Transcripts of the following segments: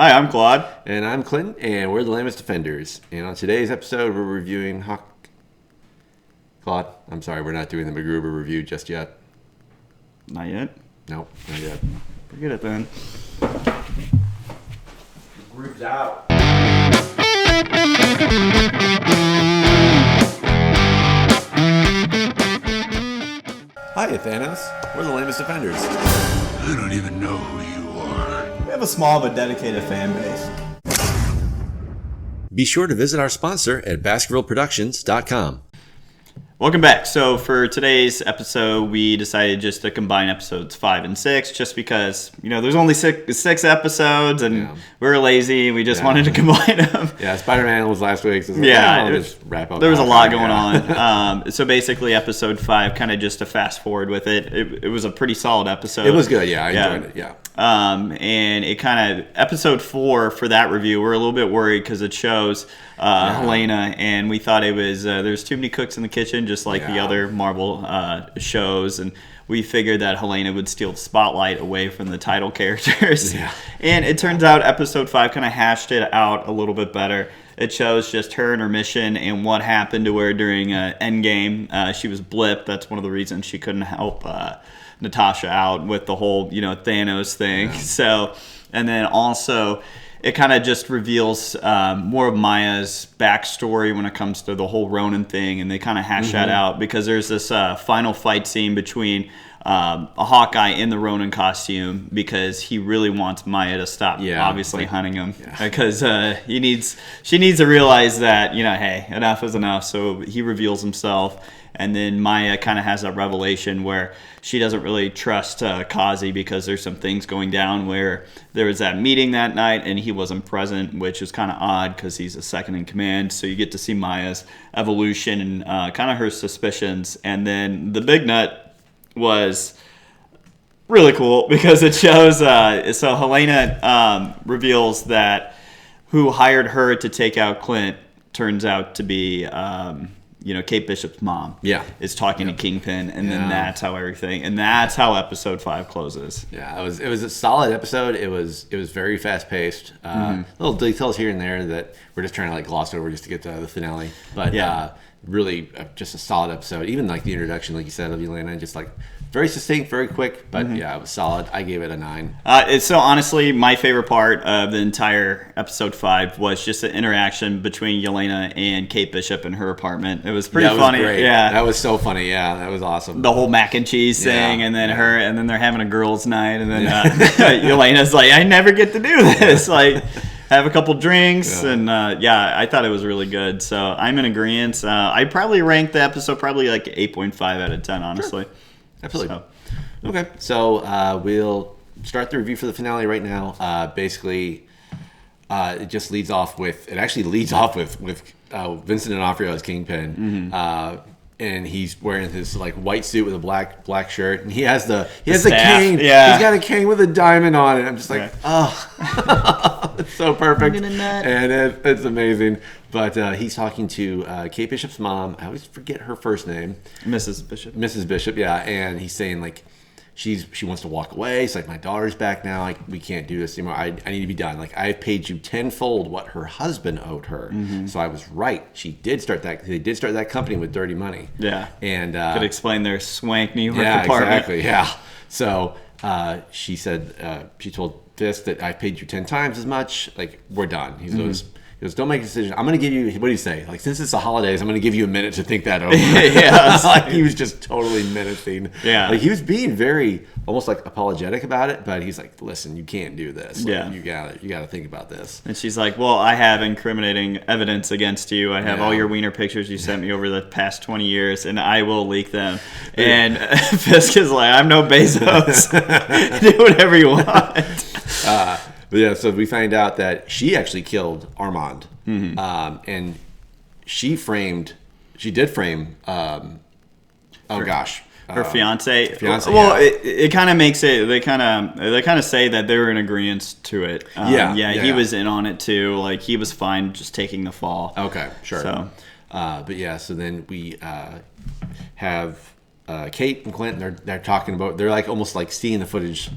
Hi, I'm Claude. And I'm Clint, and we're the Lamest Defenders. And on today's episode, we're reviewing Claude, I'm sorry, we're not doing the MacGruber review just yet. Not yet? Nope, not yet. Forget it then. Group's out. Hi, Thanos. We're the Lamest Defenders. I don't even know who you are. We have a small but dedicated fan base. Be sure to visit our sponsor at BaskervilleProductions.com. Welcome back. So for today's episode, we decided just to combine episodes 5 and 6 just because, there's only six episodes and we were lazy. We just wanted to combine them. Yeah, Spider-Man was last week. So just wrap up. There was a lot going on. So basically episode 5, kind of just to fast forward with it. It was a pretty solid episode. It was good. Yeah, I enjoyed it. Yeah. And it kind of, episode 4 for that review, we're a little bit worried because it shows Yelena, and we thought it was, there's too many cooks in the kitchen, just like the other Marvel shows, and we figured that Yelena would steal the spotlight away from the title characters. Yeah. And it turns out episode 5 kind of hashed it out a little bit better. It shows just her and her mission and what happened to her during Endgame. She was blipped. That's one of the reasons she couldn't help Natasha out with the whole, Thanos thing. Yeah. So, and then also it kind of just reveals more of Maya's backstory when it comes to the whole Ronin thing, and they kind of hash that out because there's this final fight scene between a Hawkeye in the Ronin costume because he really wants Maya to stop obviously hunting him because she needs to realize that, hey, enough is enough. So he reveals himself. And then Maya kind of has a revelation where she doesn't really trust Kazi because there's some things going down where there was that meeting that night and he wasn't present, which is kind of odd because he's a second in command. So you get to see Maya's evolution and kind of her suspicions. And then the big nut was really cool because it shows, so Yelena reveals that who hired her to take out Clint turns out to be... Kate Bishop's mom is talking to Kingpin, and then that's how episode 5 closes. Yeah, it was a solid episode. It was very fast paced. Little details here and there that we're just trying to gloss over just to get to the finale. But really, just a solid episode. Even the introduction, like you said, of Yelena, just very succinct, very quick, but it was solid. I gave it a 9. So honestly, my favorite part of the entire episode 5 was just the interaction between Yelena and Kate Bishop in her apartment. It was pretty funny. Great. Yeah, that was so funny. Yeah, that was awesome. The whole mac and cheese thing, and then her, and then they're having a girls' night, and then Yelena's like, "I never get to do this." Have a couple drinks, and I thought it was really good. So I'm in agreement. I probably ranked the episode 8.5 out of 10, honestly. Sure. Absolutely. Okay, so we'll start the review for the finale right now. Basically, it just leads off with Vincent D'Onofrio as Kingpin, and he's wearing his white suit with a black shirt, and he has the cane. Yeah, he's got a cane with a diamond on it. I'm just it's so perfect, and it's amazing. But he's talking to Kate Bishop's mom. I always forget her first name. Mrs. Bishop, yeah. And he's saying she wants to walk away. It's my daughter's back now. We can't do this anymore. I need to be done. I've paid you tenfold what her husband owed her. So I was right. They did start that company with dirty money. Yeah. And could explain their swank New York apartment. Exactly. Yeah. So she said she told Fisk that I paid you 10 times as much. We're done. He goes, don't make a decision. I'm going to give you, what do you say? Since it's the holidays, I'm going to give you a minute to think that over. He was just totally menacing. Yeah. He was being very, almost apologetic about it, but he's listen, you can't do this. You got to think about this. And she's like, well, I have incriminating evidence against you. I have all your wiener pictures you sent me over the past 20 years, and I will leak them. And Fisk is like, I'm no Bezos. Do whatever you want. But so we find out that she actually killed Armand, and she did frame. Her fiance. Well, it kind of makes it. They kind of say that they were in agreement to it. He was in on it too. He was fine just taking the fall. Okay, sure. So, so then we have Kate and Clinton. They're talking about. They're almost seeing the footage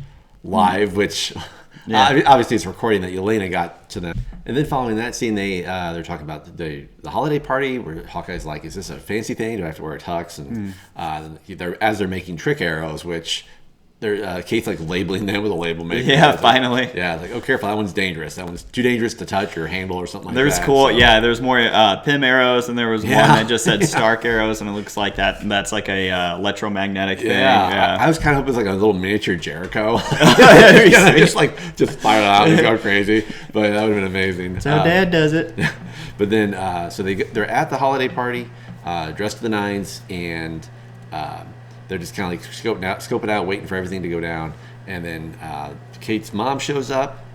live, which obviously it's recording that Yelena got to them. And then following that scene, they're talking about the holiday party where Hawkeye's like, "Is this a fancy thing? Do I have to wear a tux?" And they're making trick arrows, which they're Kate's like labeling them with a label maker. Yeah, finally. Yeah, like, oh, careful, that one's dangerous. That one's too dangerous to touch or handle or something like that. There's cool, there's more Pym arrows, and there was one that just said Stark arrows, and it looks like that's like a electromagnetic thing. Yeah. I was kind of hoping it was like a little miniature Jericho. Just fire it out and go crazy. But that would have been amazing. That's how Dad does it. But then, so they're at the holiday party, dressed to the nines, and they're just kind of like scoping out, waiting for everything to go down. And then Kate's mom shows up.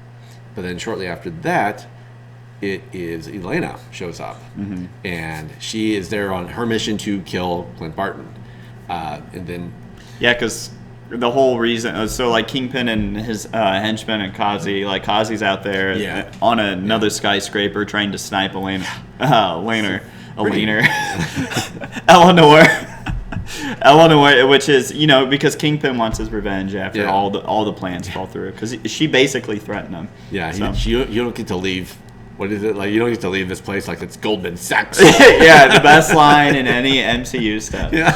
But then shortly after that, it is Elena shows up. Mm-hmm. And she is there on her mission to kill Clint Barton. And then... Yeah, because the whole reason... So, like, Kingpin and his henchman and Kazi, like, Kazi's out there on another skyscraper trying to snipe Eleanor, which is, because Kingpin wants his revenge after all the plans fall through, because she basically threatened him. Yeah, you don't get to leave. What is it like? You don't get to leave this place like it's Goldman Sachs. Yeah, the best line in any MCU stuff. Yeah.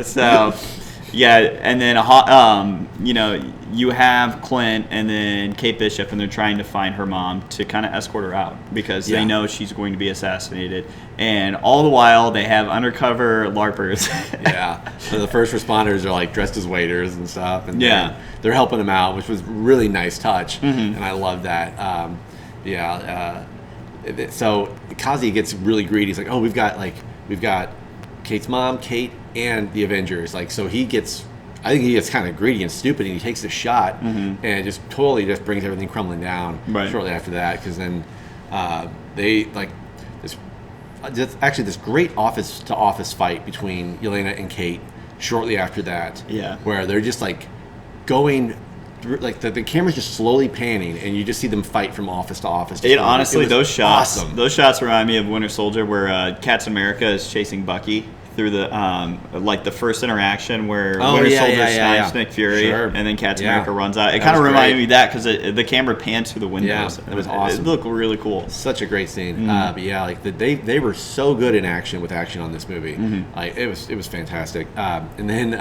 So, and then you have Clint and then Kate Bishop, and they're trying to find her mom to kind of escort her out because they know she's going to be assassinated. And all the while, they have undercover LARPers. So the first responders are like dressed as waiters and stuff, and they're helping them out, which was a really nice touch, and I love that. So Kazi gets really greedy. He's like, "Oh, we've got Kate's mom, Kate, and the Avengers." Like, so I think he gets kind of greedy and stupid, and he takes a shot, and it just totally just brings everything crumbling down shortly after that. Because then they like this great office to office fight between Yelena and Kate shortly after that. Yeah, where they're just like going. Like the camera's just slowly panning, and you just see them fight from office to office. Honestly, those shots remind me of Winter Soldier, where Captain America is chasing Bucky through the the first interaction where Winter Soldier snipes Nick Fury, and then Captain America runs out. It kind of reminded me of that because the camera pans through the windows. Yeah, it was awesome. It looked really cool. Such a great scene. But they were so good in action on this movie. Like it was fantastic. And then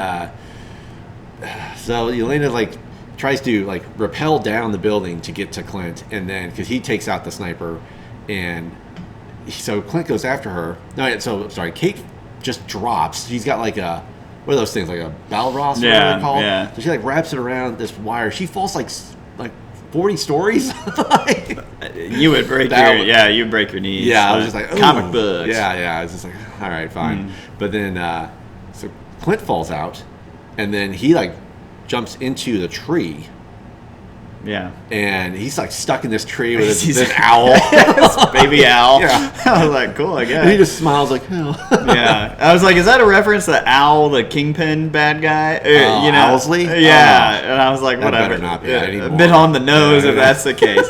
so Yelena tries to rappel down the building to get to Clint, and then because he takes out the sniper, and so Clint goes after her. Kate just drops. She's got what are those things, like a Balros, or whatever they're called? Yeah. So she wraps it around this wire. She falls like 40 stories. You would break your knees. Yeah, I was just like, ooh. Comic books. Yeah, it's just like, all right, fine. But then so Clint falls out, and then he jumps into the tree. Yeah. And he's stuck in this tree with this owl. Baby owl. Yeah. I was like, cool, I guess. And he just smiles like, oh. Yeah. I was like, is that a reference to Owl, the Kingpin bad guy? Owlsley? Yeah. And I was like, whatever. Not be a bit on the nose if that's the case.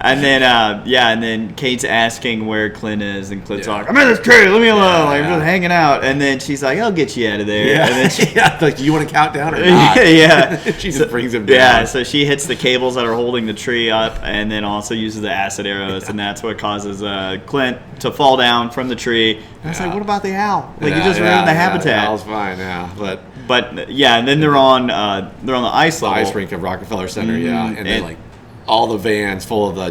And then, and then Kate's asking where Clint is, and Clint's like, I'm in this tree, leave me alone. I'm just hanging out. And then she's like, I'll get you out of there. Yeah. And then do you want to count down or not? She just brings him down. Yeah, so she hits the cables that are holding the tree up, and then also uses the acid arrows, and that's what causes Clint to fall down from the tree. And I was like, what about the owl? You just ruined the habitat. The owl's fine, But and then they're on the ice level. The ice rink of Rockefeller Center, and then all the vans full of the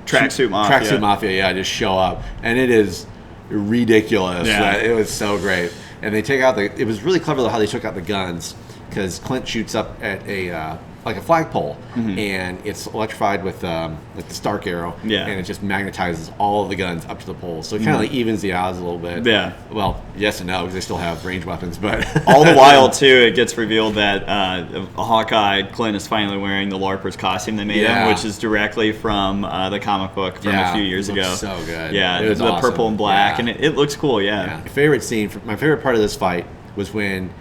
tracksuit mafia, just show up, and it is ridiculous. It was so great, and they take out it was really clever how they took out the guns, because Clint shoots up at a flagpole, and it's electrified with the Stark arrow, and it just magnetizes all of the guns up to the pole, so it kind of evens the odds a little bit. Yeah. Well, yes and no, because they still have range weapons, but all the while too, it gets revealed that Hawkeye, Clint, is finally wearing the LARPer's costume they made him, which is directly from the comic book from a few years ago. So good. Yeah, it was awesome. Purple and black, and it looks cool. Yeah. My favorite part of this fight was when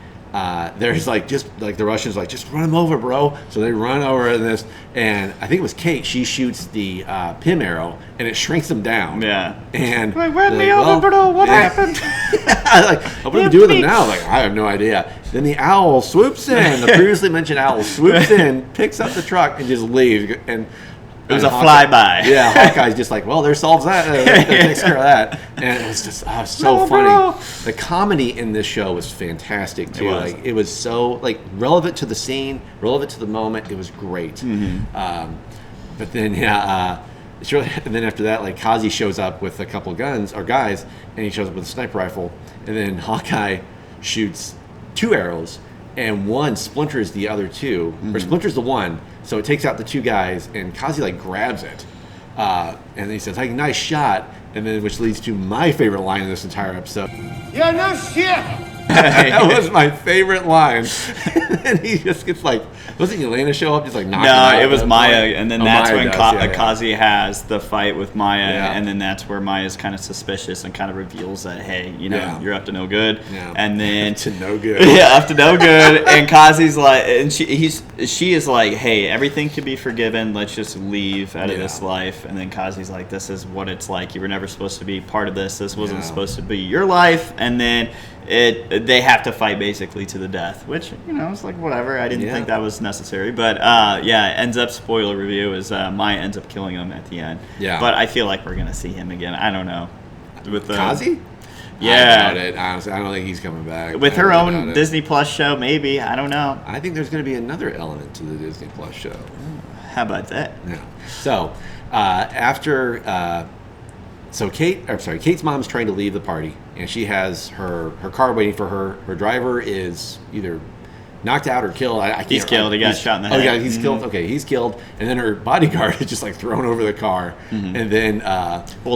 there's like just like the Russians like just run him over, bro. So they run over in this, and I think it was Kate. She shoots the Pym arrow, and it shrinks him down. Yeah. And like, run me over, bro. What happened? Like, what do we do with him now? Like, I have no idea. Then the owl swoops in. The previously mentioned owl swoops in, picks up the truck, and just leaves. And it was a flyby. Yeah, Hawkeye's just like, well, there solves that. That takes care of that. And it was just so funny. Bro. The comedy in this show was fantastic too. It was so like relevant to the scene, relevant to the moment. It was great. Mm-hmm. But then and then after that, like Kazi shows up with a couple guns or guys, and he shows up with a sniper rifle, and then Hawkeye shoots 2 arrows, and one splinters the other 2, or splinters the one, so it takes out the 2 guys, and Kazi like grabs it, and then he says, "Hey, nice shot," and then which leads to my favorite line in this entire episode. Yeah, no shit. That was my favorite line. And he just gets like, wasn't Yelena show up just like knocking out? No, it was Maya, and then that's Maya when Kazi has the fight with Maya, and then that's where Maya's kind of suspicious and kind of reveals that, hey, you're up to no good, and then up to no good, up to no good, and Kazi's like, and she is like, hey, everything can be forgiven, let's just leave out of this life, and then Kazi's like, this is what it's like, you were never supposed to be part of this wasn't supposed to be your life, and then they have to fight basically to the death, which it's like whatever. I didn't think that was necessary, but it ends up, spoiler review, is Maya ends up killing him at the end. Yeah, but I feel like we're gonna see him again. I don't know with Kazi. Yeah, I doubt it. Honestly, I don't think he's coming back with her own Disney Plus show. Maybe, I don't know. I think there's gonna be another element to the Disney Plus show. How about that? Yeah. So after. So Kate's mom's trying to leave the party, and she has her car waiting for her. Her driver is either knocked out or killed. He's killed. He got shot in the head. Oh yeah, he's killed. Okay, he's killed. And then her bodyguard is just like thrown over the car. And then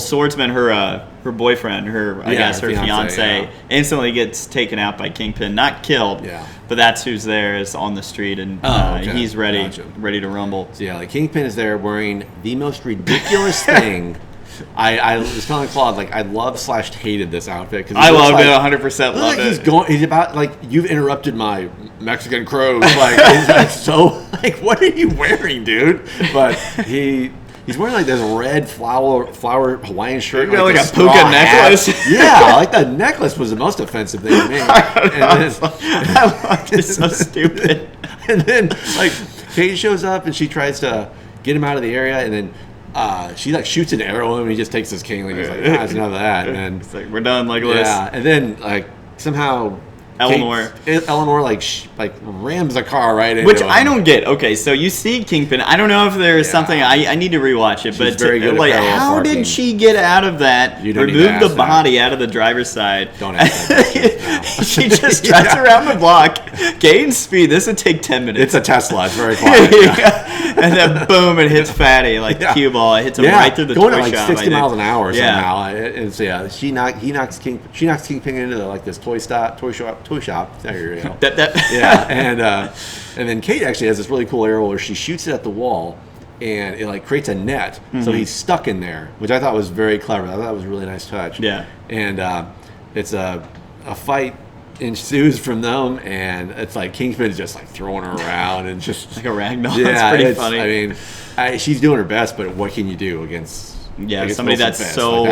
Swordsman, her boyfriend, I guess her fiance, instantly gets taken out by Kingpin. Not killed. Yeah. But that's who's there, is on the street, and he's ready to rumble. So like Kingpin is there wearing the most ridiculous thing. I was telling Claude, like, I love/hated this outfit because I loved it, 100% loved it. He's about like, you've interrupted my Mexican crows. Like, he's like, so like, what are you wearing, dude? But he's wearing like this red flower Hawaiian shirt, like a puka necklace. Yeah, like the necklace was the most offensive thing to me. It's so stupid. And then like Kate shows up and she tries to get him out of the area, and then she like shoots an arrow at him, and he just takes his king. Like, he's like, it's enough of that. And it's like, we're done, Legolas. Yeah, and then like somehow Eleanor like rams a car right into Which him. I don't get. Okay, so you see Kingpin. I don't know if there's something I need to rewatch it, She's but very good like, at how parking. did she get out of that? Remove the body out of the driver's side. Don't ask that. She just drives around the block, gains speed. This would take 10 minutes. It's a Tesla. It's very quiet. And then boom, it hits Fatty like the cue ball. It hits him right through the going toy at like shop. 60 miles an hour somehow. And so he knocks Kingpin into like this toy shop. There you go. And then Kate actually has this really cool arrow where she shoots it at the wall, and it like creates a net, so he's stuck in there, which I thought was very clever. I thought that was a really nice touch. Yeah. And it's a fight ensues from them, and it's like Kingpin's just like throwing her around and just like a ragdoll. Yeah, it's pretty funny. I mean, she's doing her best, but what can you do against somebody that's so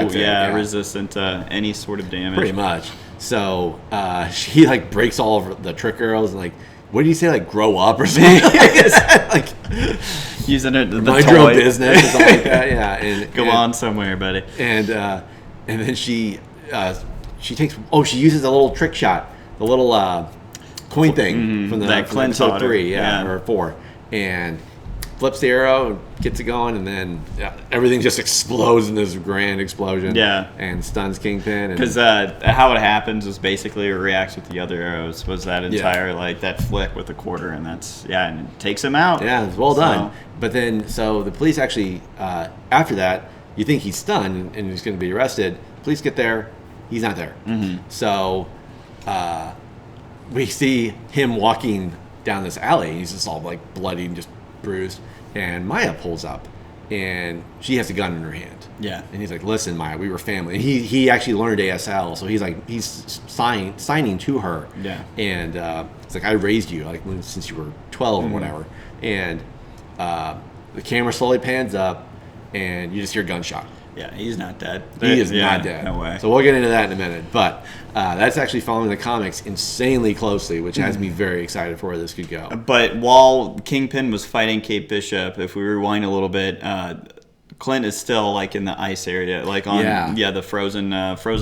resistant to any sort of damage? Pretty much. So she like breaks all of the trick arrows and like, what do you say, like grow up or something? like using it the mind your own business or something like that. Yeah, and go on somewhere, buddy. And then she takes she uses a little trick shot, the little coin thing from the Clint episode 3, or 4, and flips the arrow and gets it going, and then everything just explodes in this grand explosion. Yeah, and stuns Kingpin. Because how it happens is basically it reacts with the other arrows. Was that entire like that flick with the quarter, and that's and it takes him out. Yeah, it's well done. But then so the police actually after that, you think he's stunned and he's going to be arrested. Police get there, he's not there. So we see him walking down this alley. He's just all like bloody and just bruised, and Maya pulls up, and she has a gun in her hand. Yeah. And he's like, "Listen, Maya, we were family." And he actually learned ASL, so he's signing to her. Yeah. And it's like, "I raised you since you were 12 or whatever." And the camera slowly pans up, and you just hear a gunshot. Yeah, he's not dead. He is not dead. No way. So we'll get into that in a minute. But that's actually following the comics insanely closely, which has me very excited for where this could go. But while Kingpin was fighting Kate Bishop, if we rewind a little bit, Clint is still like in the ice area, like on the frozen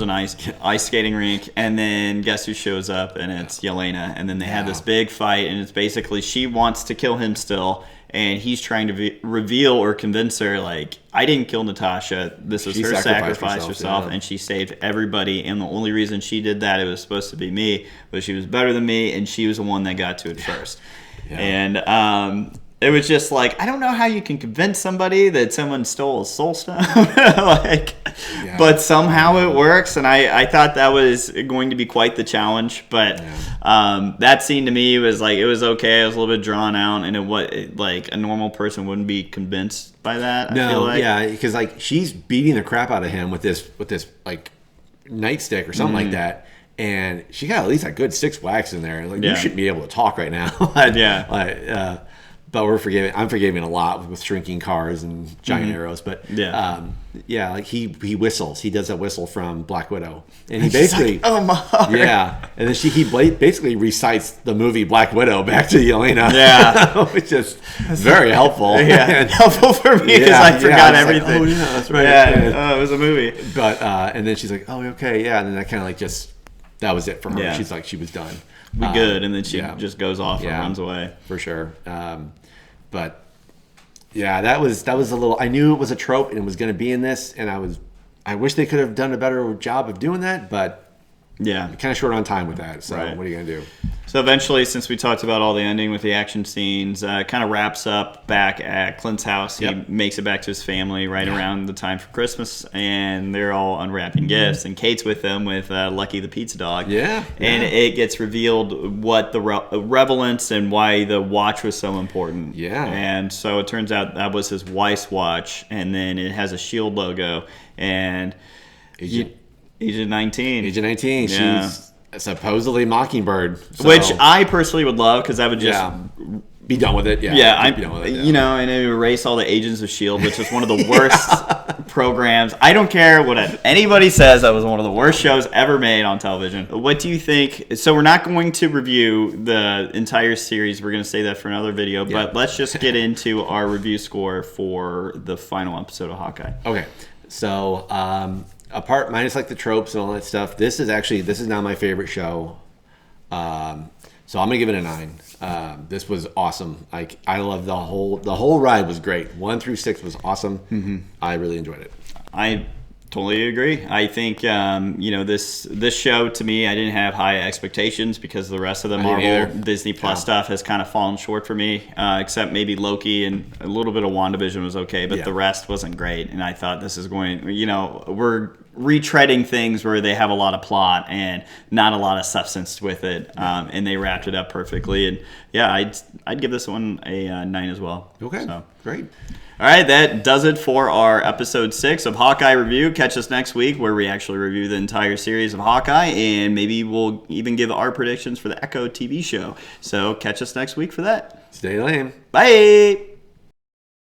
ice skating rink. And then guess who shows up? And it's Yelena. And then they have this big fight, and it's basically she wants to kill him still. And he's trying to reveal or convince her, like, I didn't kill Natasha. This was her sacrifice herself, and she saved everybody. And the only reason she did that, it was supposed to be me, but she was better than me, and she was the one that got to it first. Yeah. And it was just like, I don't know how you can convince somebody that someone stole a soul stone, but somehow it works. And I thought that was going to be quite the challenge. But that scene to me was like, it was okay. It was a little bit drawn out, and like a normal person wouldn't be convinced by that. I feel like. Because like she's beating the crap out of him with this like nightstick or something like that. And she got at least a good 6 whacks in there. Like, you shouldn't be able to talk right now. But we're forgiving. I'm forgiving a lot with shrinking cars and giant arrows. But like he whistles. He does that whistle from Black Widow, and he basically, like, oh my heart. And then he basically recites the movie Black Widow back to Yelena. Which is very helpful. Helpful for me because I forgot everything. Like, oh yeah, that's right. It was a movie. But and then she's like, oh okay, and then that kind of like that was it for her. She's like, she was done. We good, and then she just goes off and runs away. For sure. But yeah, that was a little. I knew it was a trope and it was going to be in this, and I wish they could have done a better job of doing that, but kind of short on time with that. So what are you going to do? So eventually, since we talked about all the ending with the action scenes, kind of wraps up back at Clint's house. He makes it back to his family right around the time for Christmas, and they're all unwrapping gifts. And Kate's with them with Lucky the pizza dog. And it gets revealed what the relevance and why the watch was so important. And so it turns out that was his wife's watch, and then it has a SHIELD logo and Agent 19. Agent 19. She's supposedly Mockingbird, which I personally would love because I would just be done with it. And it would erase all the Agents of S.H.I.E.L.D., which is one of the worst programs. I don't care what anybody says. That was one of the worst shows ever made on television. What do you think? So we're not going to review the entire series. We're going to say that for another video. But let's just get into our review score for the final episode of Hawkeye. Okay. So apart minus like the tropes and all that stuff, this is now my favorite show. So I'm gonna give it a 9. This was awesome. Like, I love the whole ride was great. 1 through 6 was awesome. I really enjoyed it. I totally agree. I think this show, to me, I didn't have high expectations because the rest of the Marvel Disney Plus stuff has kind of fallen short for me, except maybe Loki, and a little bit of WandaVision was okay, but the rest wasn't great. And I thought this is going, we're retreading things where they have a lot of plot and not a lot of substance with it, and they wrapped it up perfectly. And I'd give this one a 9 as well. Okay, so great. All right, that does it for our episode 6 of Hawkeye review. Catch us next week where we actually review the entire series of Hawkeye, and maybe we'll even give our predictions for the Echo TV show. So catch us next week for that. Stay lame. Bye.